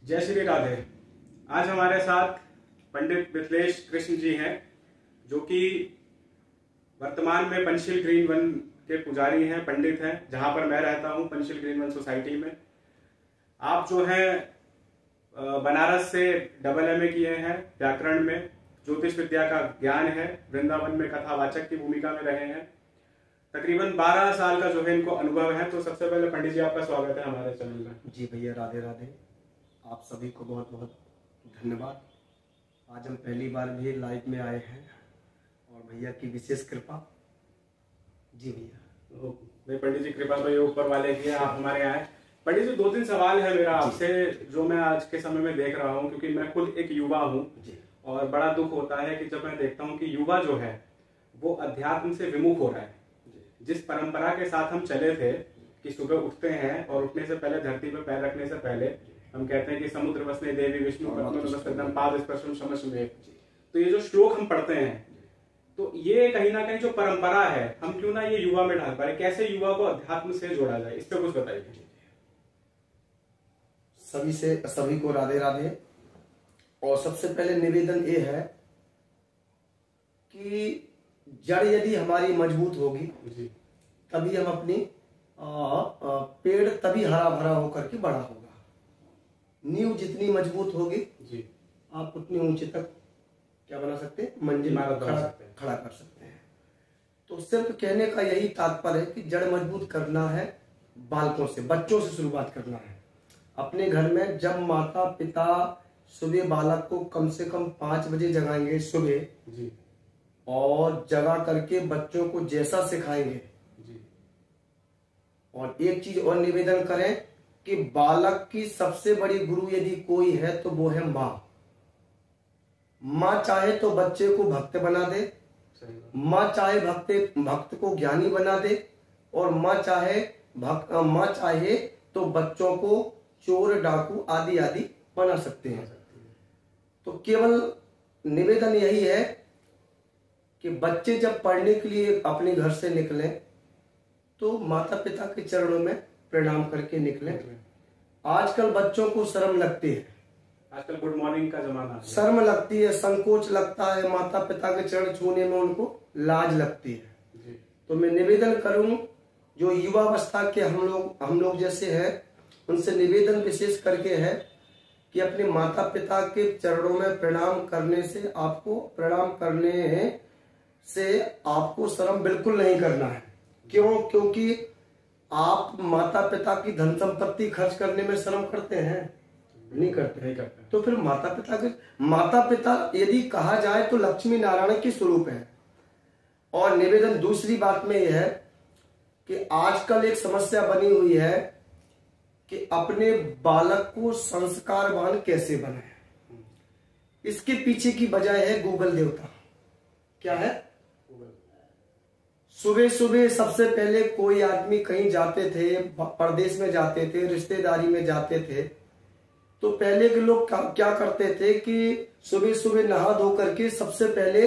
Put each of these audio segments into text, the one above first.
जय श्री राधे। आज हमारे साथ पंडित मिथिलेश कृष्ण जी हैं, जो कि वर्तमान में पंचशील ग्रीन वन के पुजारी हैं, पंडित हैं, जहां पर मैं रहता हूं, पंचशील ग्रीन वन सोसाइटी में। आप जो है बनारस से MA किए हैं, व्याकरण में, ज्योतिष विद्या का ज्ञान है, वृंदावन में कथावाचक की भूमिका में रहे हैं। तकरीबन 12 साल का जो है इनको अनुभव है। तो सबसे पहले पंडित जी, आपका स्वागत है हमारे चैनल में। जी भैया, राधे राधे। आप सभी को बहुत बहुत धन्यवाद। आज हम पहली बार भी लाइव में आए हैं और भैया की विशेष कृपा। जी भैया। नहीं पंडित जी, कृपा तो ये ऊपर वाले की है, आप हमारे यहाँ आए। पंडित जी, 2-3 सवाल है मेरा आपसे, जो मैं आज के समय में देख रहा हूँ, क्योंकि मैं खुद एक युवा हूँ और बड़ा दुख होता है कि जब मैं देखता हूँ कि युवा जो है वो अध्यात्म से विमुख हो रहा है। जिस परंपरा के साथ हम चले थे कि सुबह उठते हैं और उठने से पहले धरती पर पैर रखने से पहले हम कहते हैं कि समुद्र वसने देवी विष्णु पद्म पाद स्पर्शम शमशमेव। तो ये जो श्लोक हम पढ़ते हैं, तो ये कहीं ना कहीं जो परंपरा है, हम क्यों ना ये युवा में ढाल पाए? कैसे युवा को अध्यात्म से जोड़ा जाए, इस पे कुछ बताइए। सभी को राधे राधे। और सबसे पहले निवेदन ये है कि जड़ यदि हमारी मजबूत होगी तभी हम अपनी पेड़ तभी हरा भरा होकर के बड़ा होगा। नींव जितनी मजबूत होगी आप उतनी ऊंचे तक क्या बना सकते हैं, मंजिल खड़ा कर सकते हैं। तो सिर्फ कहने का यही तात्पर्य है कि जड़ मजबूत करना है, बालकों से, बच्चों से शुरुआत करना है। अपने घर में जब माता पिता सुबह बालक को कम से कम 5 बजे जगाएंगे सुबह, और जगा करके बच्चों को जैसा सिखाएंगे, और एक चीज और निवेदन करें कि बालक की सबसे बड़ी गुरु यदि कोई है तो वो है माँ। माँ चाहे तो बच्चे को भक्त बना दे, माँ चाहे भक्त को ज्ञानी बना दे, और माँ चाहे तो बच्चों को चोर डाकू आदि आदि बना सकते हैं। तो केवल निवेदन यही है कि बच्चे जब पढ़ने के लिए अपने घर से निकलें तो माता पिता के चरणों में प्रणाम करके निकलें। आजकल बच्चों को शर्म लगती है, आजकल गुड मॉर्निंग का जमाना है, शर्म लगती है, संकोच लगता है, माता पिता के चरण छूने में उनको लाज लगती है। तो मैं निवेदन करूं, जो युवावस्था के हम लोग जैसे हैं, उनसे निवेदन विशेष करके है कि अपने माता पिता के चरणों में प्रणाम करने से आपको शर्म बिल्कुल नहीं करना है। क्यों? क्योंकि आप माता पिता की धन संपत्ति खर्च करने में शर्म करते हैं? नहीं करते। तो फिर माता पिता यदि कहा जाए तो लक्ष्मी नारायण के स्वरूप है। और निवेदन दूसरी बात में यह है कि आजकल एक समस्या बनी हुई है कि अपने बालक को संस्कारवान कैसे बनाए। इसके पीछे की वजह है गूगल देवता। क्या है? सुबह सुबह सबसे पहले कोई आदमी कहीं जाते थे, परदेश में जाते थे, रिश्तेदारी में जाते थे, तो पहले के लोग क्या करते थे कि सुबह सुबह नहा धो करके सबसे पहले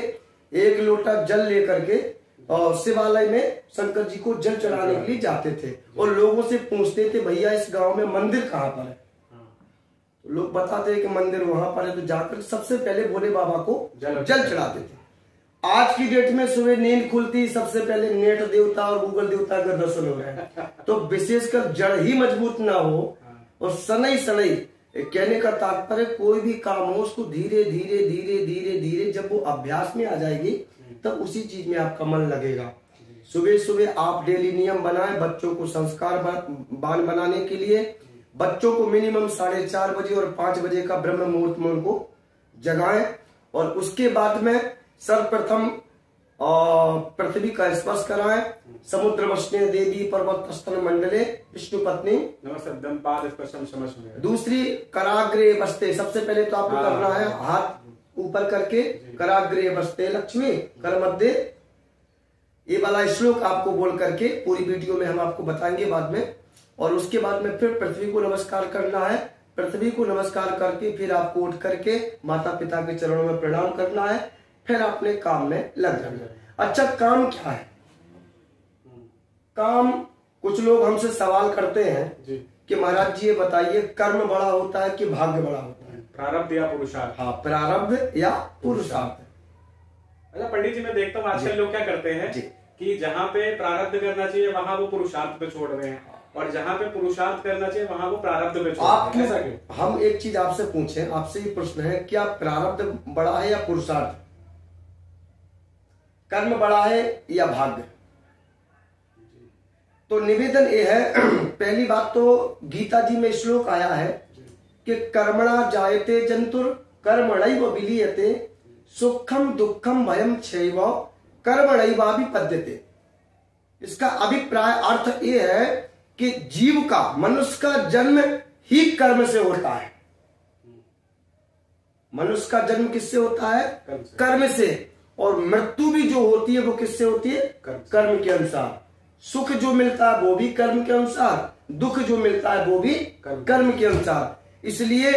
1 लोटा जल लेकर के और शिवालय में शंकर जी को जल चढ़ाने के लिए जाते थे, और लोगों से पूछते थे, भैया इस गांव में मंदिर कहाँ पर है? तो लोग बताते हैं कि मंदिर वहां पर है। तो जाकर सबसे पहले भोले बाबा को जल चढ़ाते थे। आज की डेट में सुबह नींद खुलती सबसे पहले नेट देवता और गूगल देवता का दर्शन हो रहा है। तो विशेषकर जड़ ही मजबूत ना हो और सनई कहने का तात्पर्य कोई भी काम हो उसको धीरे धीरे जब वो अभ्यास में आ जाएगी तब उसी चीज में आपका मन लगेगा। सुबह सुबह आप डेली नियम बनाएं बच्चों को संस्कारवान बनाने के लिए। बच्चों को मिनिमम 4:30 बजे और 5 बजे का ब्रह्म मुहूर्त में उनको जगाएं, और उसके बाद में सर्वप्रथम पृथ्वी का स्पर्श कराएं। समुद्र वसने देवी पर्वत स्थल मंडले विष्णु पत्नी दूसरी कराग्रे बसते। सबसे पहले तो आपको करना है हाथ ऊपर करके कराग्रे बसते लक्ष्मी कर मध्य, ये वाला श्लोक आपको बोल करके पूरी वीडियो में हम आपको बताएंगे बाद में। और उसके बाद में फिर पृथ्वी को नमस्कार करना है। पृथ्वी को नमस्कार करके फिर आपको उठ करके माता पिता के चरणों में प्रणाम करना है, फिर अपने काम में लग जाना है। अच्छा, काम क्या है? काम कुछ लोग हमसे सवाल करते हैं कि महाराज जी ये बताइए, कर्म बड़ा होता है कि भाग्य बड़ा होता है? प्रारब्ध या पुरुषार्थ? हाँ, प्रारब्ध या पुरुषार्थ। अच्छा पंडित जी, मैं देखता हूँ आजकल लोग क्या करते हैं कि जहाँ पे प्रारब्ध करना चाहिए वहां वो पुरुषार्थ पे छोड़ रहे हैं, और जहाँ पे पुरुषार्थ करना चाहिए वहां वो प्रारब्ध पे छोड़ रहे हैं। ऐसा क्यों? हम एक चीज आपसे पूछें, आपसे ये प्रश्न है, क्या प्रारब्ध बड़ा है या पुरुषार्थ? कर्म बड़ा है या भाग्य? तो निवेदन ये है, पहली बात तो गीता जी में श्लोक आया है कि कर्मणा जायते जंतुर कर्मणैव विलीयते सुखम दुखम भयम छैव कर्मणैवाभिपद्यते। इसका अभिप्राय अर्थ ये है कि जीव का, मनुष्य का जन्म ही कर्म से होता है। मनुष्य का जन्म किससे होता है? कर्म से। और मृत्यु भी जो होती है वो किससे होती है? कर्म के अनुसार। सुख जो मिलता है वो भी कर्म के अनुसार, दुख जो मिलता है वो भी कर्म के अनुसार। इसलिए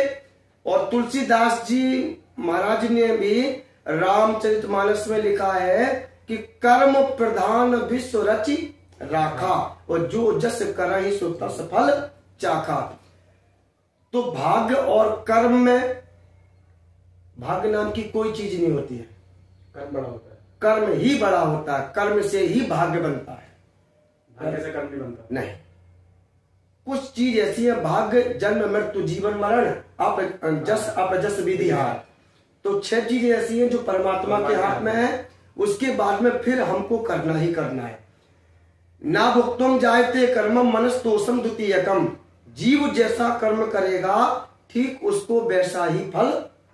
और तुलसीदास जी महाराज ने भी रामचरितमानस में लिखा है कि कर्म प्रधान विश्व रचि राखा, और जो जस करहि सो तस फल चाखा। तो भाग्य और कर्म में, भाग्य नाम की कोई चीज नहीं होती है, कर्म बड़ा होता है। कर्म ही बड़ा होता है, कर्म से ही भाग्य बनता है, भाग्य से कर्म नहीं बनता। नहीं, कुछ चीज ऐसी है, भाग्य जन्म मृत्यु जीवन मरण जस अपजस विधि हार। तो 6 चीजें ऐसी हैं जो परमात्मा के हाथ में है, उसके बाद में फिर हमको करना ही करना है। ना भुक्तम जायते कर्मम मनस्तोषम द्वितीयकम। जीव जैसा कर्म करेगा ठीक उसको वैसा ही फल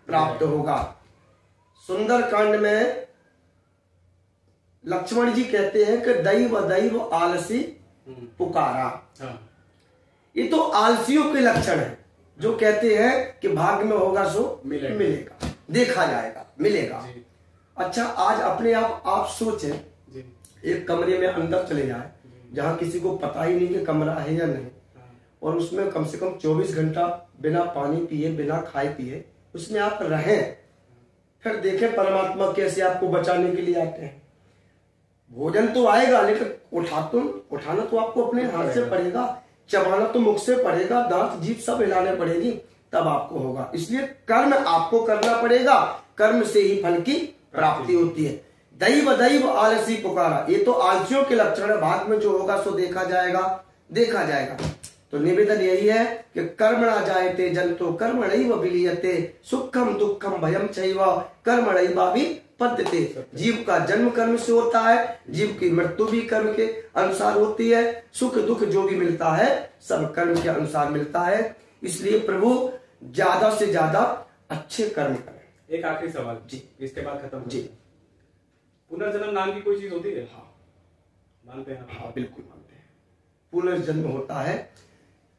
प्राप्त होगा। सुंदर कांड में लक्ष्मण जी कहते हैं कि दैव दैव आलसी पुकारा। ये तो आलसियों के लक्षण है, जो कहते हैं कि भाग्य में होगा सो मिलेगा, देखा जाएगा, मिलेगा। अच्छा, आज अपने आप सोचें, एक कमरे में अंदर चले जाए जहां किसी को पता ही नहीं कि कमरा है या नहीं, और उसमें कम से कम 24 घंटा बिना पानी पिए, बिना खाए पिए उसमें आप रहें, फिर देखें परमात्मा कैसे आपको बचाने के लिए आते हैं। भोजन तो आएगा, लेकिन उठाना तो आपको अपने हाथ से पड़ेगा, चबाना तो मुख से पड़ेगा, दांत जीभ सब हिलाने पड़ेगी, तब आपको होगा। इसलिए कर्म आपको करना पड़ेगा, कर्म से ही फल की प्राप्ति होती है। दैव दैव आलसी पुकारा, ये तो आलसियों के लक्षण है। भाग में जो होगा सो देखा जाएगा, देखा जाएगा। तो निवेदन यही है कि कर्मणा जायते जंतो कर्मणैव विलीयते सुखम दुखम भयम चैव कर्मणैवाभिपद्यते। जीव का जन्म कर्म से होता है, जीव की मृत्यु भी कर्म के अनुसार होती है, सुख दुख जो भी मिलता है सब कर्म के अनुसार मिलता है। इसलिए प्रभु ज्यादा से ज्यादा अच्छे कर्म करें। एक आखिरी सवाल जी, इसके बाद खत्म जी। पुनर्जन्म नाम की कोई चीज होती है? हाँ, मानते हैं? हाँ, बिल्कुल मानते हैं। पुनर्जन्म होता है,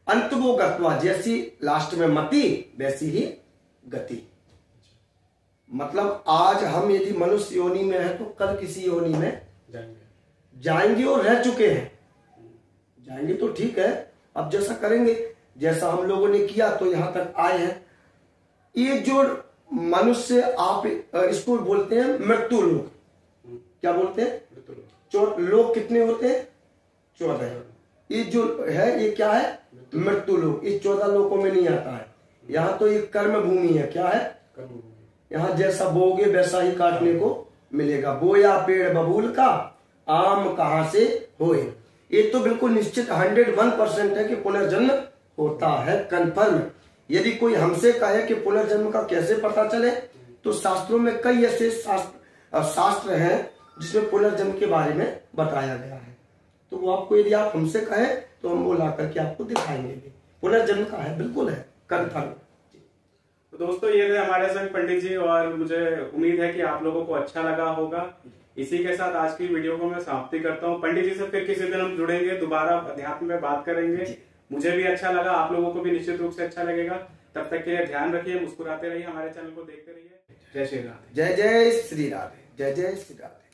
अंत वो गत्वा, जैसी लास्ट में मति वैसी ही गति। मतलब आज हम यदि मनुष्य योनि में है तो कल किसी योनि में जाएंगे और रह चुके हैं, जाएंगे तो ठीक है, अब जैसा करेंगे, जैसा हम लोगों ने किया तो यहां तक आए हैं। ये जो मनुष्य, आप इसको बोलते हैं मृत्यु लोक। क्या बोलते हैं? लोक कितने होते हैं? 14। ये जो है ये क्या है? मृत्यु लोक। इस 14 लोकों में नहीं आता है। यहाँ तो ये कर्म भूमि है। क्या है? यहाँ जैसा बोगे वैसा ही काटने को मिलेगा। बोया पेड़ बबूल का, आम कहाँ से होए। ये तो बिल्कुल निश्चित 101% है कि पुनर्जन्म होता है, कंफर्म। यदि कोई हमसे कहे कि पुनर्जन्म का कैसे पता चले, तो शास्त्रों में कई ऐसे शास्त्र हैं जिसमें पुनर्जन्म के बारे में बताया गया है। तो वो आपको, यदि आप हमसे कहें तो हम वो ला करके आपको दिखाएंगे। पुनर्जन्म का है, बिल्कुल है, कंफर्म। तो दोस्तों, ये थे हमारे संग पंडित जी, और मुझे उम्मीद है कि आप लोगों को अच्छा लगा होगा। इसी के साथ आज की वीडियो को मैं समाप्ति करता हूँ। पंडित जी से फिर किसी दिन हम जुड़ेंगे, दोबारा अध्यात्म में बात करेंगे। मुझे भी अच्छा लगा, आप लोगों को भी निश्चित रूप से अच्छा लगेगा। तब तक के लिए ध्यान रखिए, मुस्कुराते रहिए, हमारे चैनल को देखते रहिए। जय श्री राधे। जय जय श्री राधे। जय जय श्री राधे।